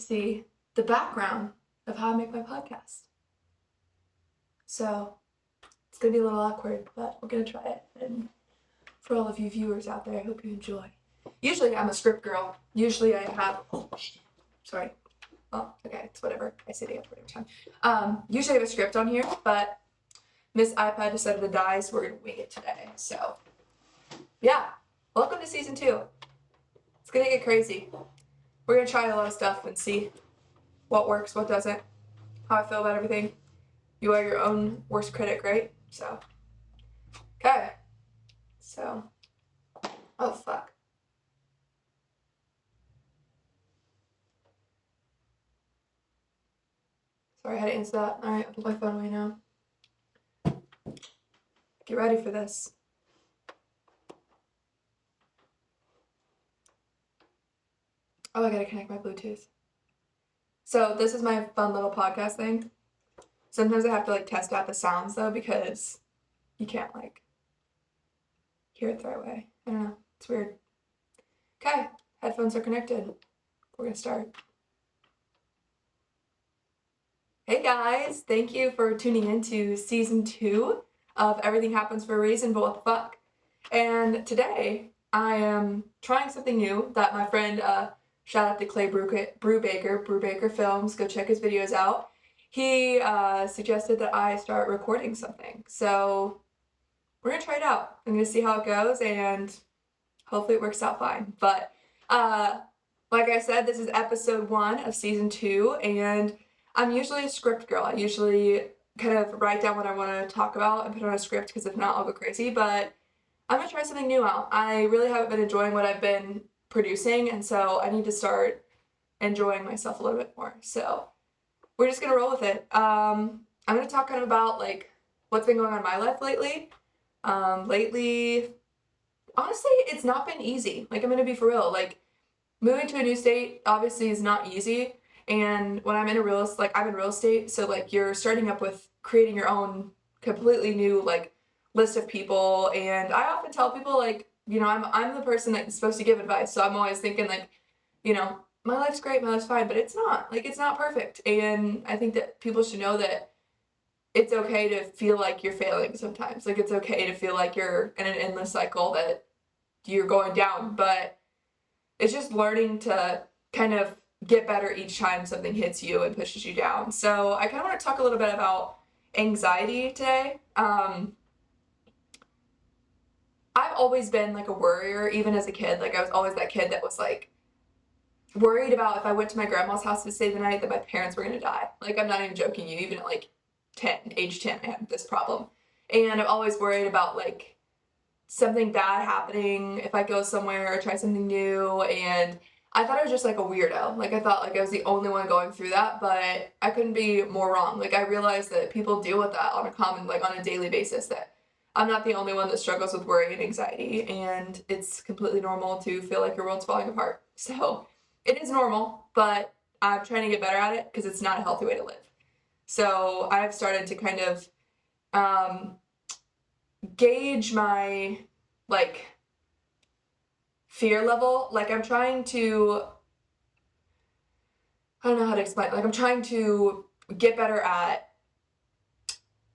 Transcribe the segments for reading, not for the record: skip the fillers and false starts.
see the background of how I make my podcast. So it's going to be a little awkward, but we're going to try it. And for all of you viewers out there, I hope you enjoy. Usually I'm a script girl. Usually I have, sorry. Oh, okay, it's whatever. I say the every time. Usually I have a script on here, but Miss iPad decided to die, so we're going to wing it today. So, yeah. Welcome to season 2. It's going to get crazy. We're going to try a lot of stuff and see what works, what doesn't, how I feel about everything. You are your own worst critic, right? So, okay. So, oh, fuck. Sorry, I had to answer that. Alright, I'll put my phone away now. Get ready for this. Oh, I gotta connect my Bluetooth. So this is my fun little podcast thing. Sometimes I have to test out the sounds though, because you can't hear it the right way. I don't know. It's weird. Okay, headphones are connected. We're gonna start. Hey guys, thank you for tuning in to season 2 of Everything Happens for a Reason, but what the fuck? And today I am trying something new that my friend, shout out to Clay Brubaker Films, go check his videos out. He suggested that I start recording something. So we're gonna try it out. I'm gonna see how it goes and hopefully it works out fine. But like I said, this is episode 1 of season 2, and I'm usually a script girl. I usually kind of write down what I want to talk about and put it on a script, because if not, I'll go crazy. But I'm gonna try something new out. I really haven't been enjoying what I've been producing, and so I need to start enjoying myself a little bit more. So we're just gonna roll with it. I'm gonna talk kind of about what's been going on in my life lately. Lately, honestly, it's not been easy. I'm gonna be for real. Moving to a new state obviously is not easy. And when I'm in I'm in real estate, so you're starting up with creating your own completely new list of people. And I often tell people I'm the person that's supposed to give advice, so I'm always thinking my life's great, my life's fine, but it's not. It's not perfect. And I think that people should know that it's okay to feel like you're failing sometimes. It's okay to feel like you're in an endless cycle that you're going down, but it's just learning to kind of get better each time something hits you and pushes you down. So I kind of want to talk a little bit about anxiety today. I've always been a worrier, even as a kid. I was always that kid that was worried about if I went to my grandma's house to stay the night that my parents were gonna die. I'm not even joking you, even at age 10, I had this problem. And I've always worried about something bad happening if I go somewhere or try something new. And I thought I was just a weirdo. I thought I was the only one going through that, but I couldn't be more wrong. I realized that people deal with that on a common, on a daily basis, that I'm not the only one that struggles with worry and anxiety, and it's completely normal to feel like your world's falling apart. So it is normal, but I'm trying to get better at it because it's not a healthy way to live. So I've started to kind of gauge my fear level. I'm trying to, I don't know how to explain. I'm trying to get better at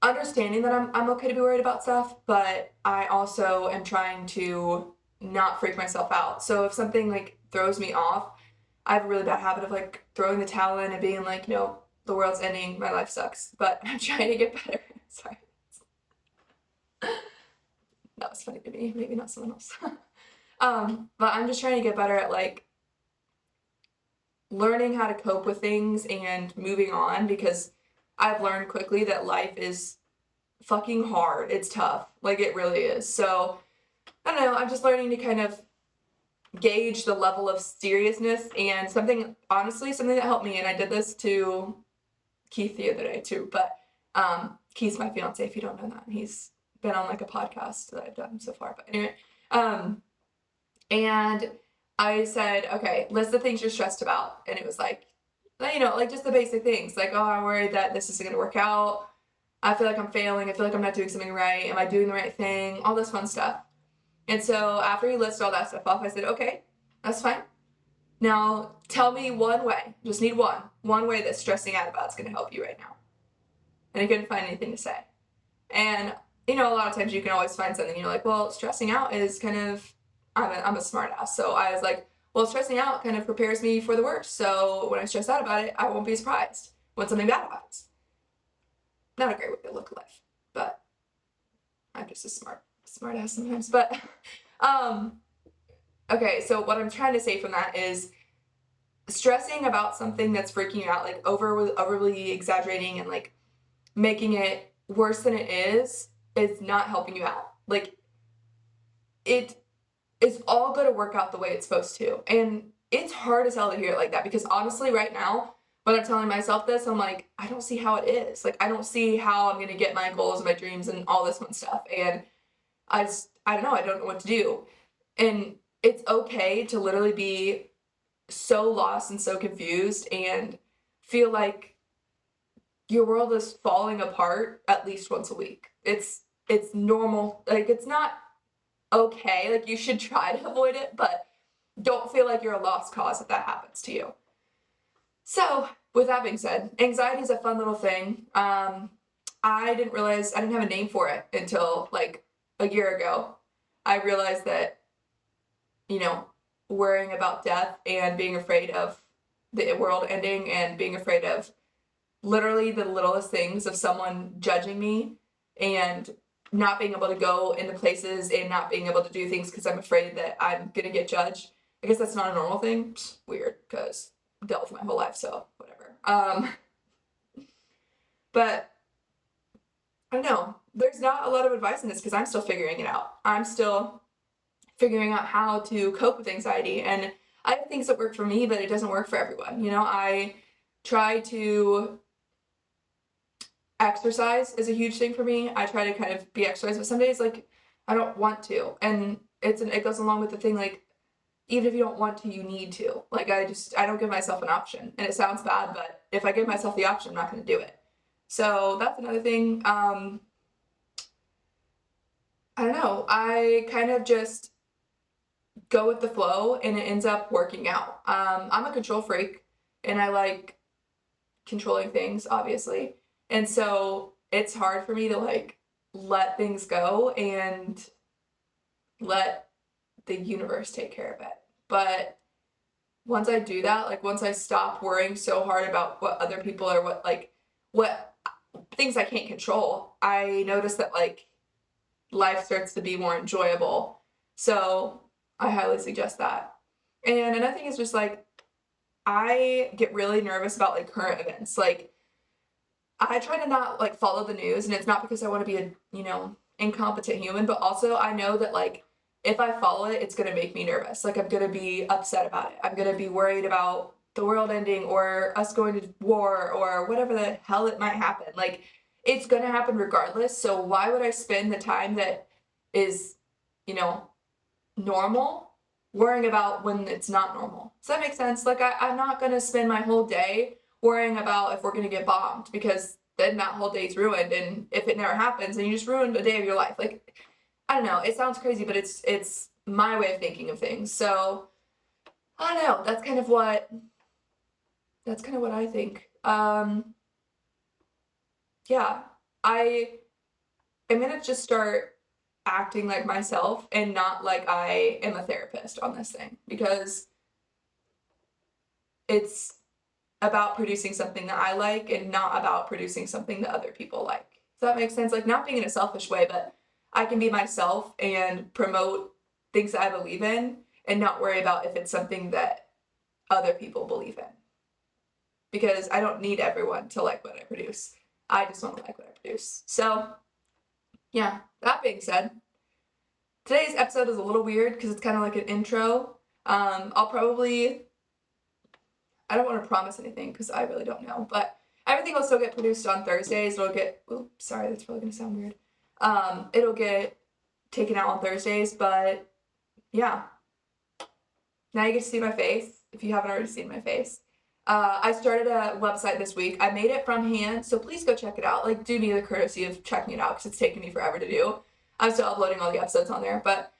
understanding that I'm okay to be worried about stuff, but I also am trying to not freak myself out. So if something throws me off, I have a really bad habit of throwing the towel in and being the world's ending, my life sucks. But I'm trying to get better. Sorry. That was funny to me, maybe not someone else. But I'm just trying to get better at learning how to cope with things and moving on, because I've learned quickly that life is fucking hard. It's tough. It really is. So I don't know, I'm just learning to kind of gauge the level of seriousness. And something that helped me, and I did this to Keith the other day too, but Keith's my fiance, if you don't know that. He's been on a podcast that I've done so far. But anyway, and I said, okay, list the things you're stressed about. And it was just the basic things. Oh, I'm worried that this isn't going to work out. I feel like I'm failing. I feel like I'm not doing something right. Am I doing the right thing? All this fun stuff. And so after he listed all that stuff off, I said, okay, that's fine. Now, tell me one way, just need one way that stressing out about is going to help you right now. And I couldn't find anything to say. And, a lot of times you can always find something, you're like, well, stressing out is kind of, I'm a smart ass. So I was like, well, stressing out kind of prepares me for the worst. So when I stress out about it, I won't be surprised when something bad happens. Not a great way to look at life, but I'm just a smart ass sometimes. But, okay, so what I'm trying to say from that is stressing about something that's freaking you out, like overly exaggerating and like making it worse than it is not helping you out. Like, it is all going to work out the way it's supposed to. And it's hard as hell to hear it like that, because honestly, right now, when I'm telling myself this, I'm like, I don't see how it is. Like, I don't see how I'm going to get my goals and my dreams and all this fun stuff. And I don't know. I don't know what to do. And it's okay to literally be so lost and so confused and feel like your world is falling apart at least once a week. It's normal. Like, it's not okay. Like, you should try to avoid it, but don't feel like you're a lost cause if that happens to you. So, with that being said, anxiety is a fun little thing. I didn't realize I didn't have a name for it until like a year ago. I realized that, worrying about death and being afraid of the world ending and being afraid of literally the littlest things of someone judging me and not being able to go into places and not being able to do things because I'm afraid that I'm going to get judged. I guess that's not a normal thing. It's weird because I've dealt with my whole life, so whatever. But I don't know. There's not a lot of advice in this because I'm still figuring it out. I'm still figuring out how to cope with anxiety. And I have things that work for me, but it doesn't work for everyone. I try to exercise is a huge thing for me. I try to kind of be exercise, but some days, like, I don't want to. And it goes along with the thing, like, even if you don't want to, you need to. Like, I don't give myself an option. And it sounds bad, but if I give myself the option, I'm not going to do it. So that's another thing. I don't know. I kind of just go with the flow and it ends up working out. I'm a control freak and I like controlling things, obviously. And so it's hard for me to like let things go and let the universe take care of it. But once I do that, like once I stop worrying so hard about what other people or what things I can't control, I notice that like life starts to be more enjoyable. So I highly suggest that. And another thing is just like, I get really nervous about like current events. Like, I try to not like follow the news, and it's not because I want to be a, incompetent human, but also I know that like if I follow it, it's going to make me nervous. Like, I'm going to be upset about it. I'm going to be worried about the world ending or us going to war or whatever the hell it might happen. Like, it's going to happen regardless. So why would I spend the time that is, normal worrying about when it's not normal? Does that make sense? Like, I'm not going to spend my whole day worrying about if we're going to get bombed, because then that whole day's ruined. And if it never happens, then you just ruined a day of your life. Like, I don't know. It sounds crazy, but it's my way of thinking of things. So I don't know. That's kind of what I think. Yeah, I am going to just start acting like myself and not like I am a therapist on this thing, because it's about producing something that I like and not about producing something that other people like. Does that make sense? Like, not being in a selfish way, but I can be myself and promote things that I believe in and not worry about if it's something that other people believe in. Because I don't need everyone to like what I produce. I just want to like what I produce. So, yeah, that being said, today's episode is a little weird because it's kind of like an intro. I don't want to promise anything because I really don't know, but everything will still get produced on Thursdays. Sorry, that's probably going to sound weird. It'll get taken out on Thursdays, but yeah. Now you get to see my face, if you haven't already seen my face. I started a website this week. I made it from hand, so please go check it out. Like, do me the courtesy of checking it out because it's taken me forever to do. I'm still uploading all the episodes on there, but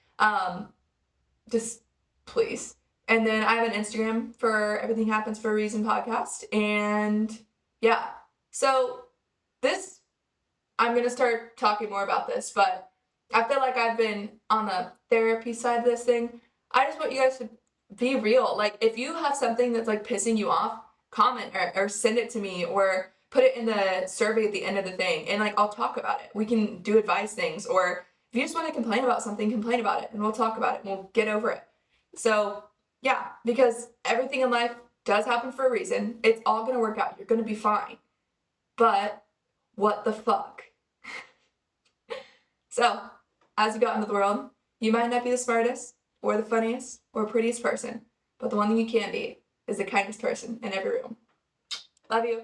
just please. And then I have an Instagram for Everything Happens for a Reason podcast. And yeah, so this, I'm going to start talking more about this, but I feel like I've been on the therapy side of this thing. I just want you guys to be real. Like, if you have something that's like pissing you off, comment or send it to me or put it in the survey at the end of the thing, and like I'll talk about it. We can do advice things, or if you just want to complain about something, complain about it and we'll talk about it and we'll get over it. So yeah, because everything in life does happen for a reason. It's all going to work out. You're going to be fine. But what the fuck? So, as you go into the world, you might not be the smartest or the funniest or prettiest person, but the one thing you can be is the kindest person in every room. Love you.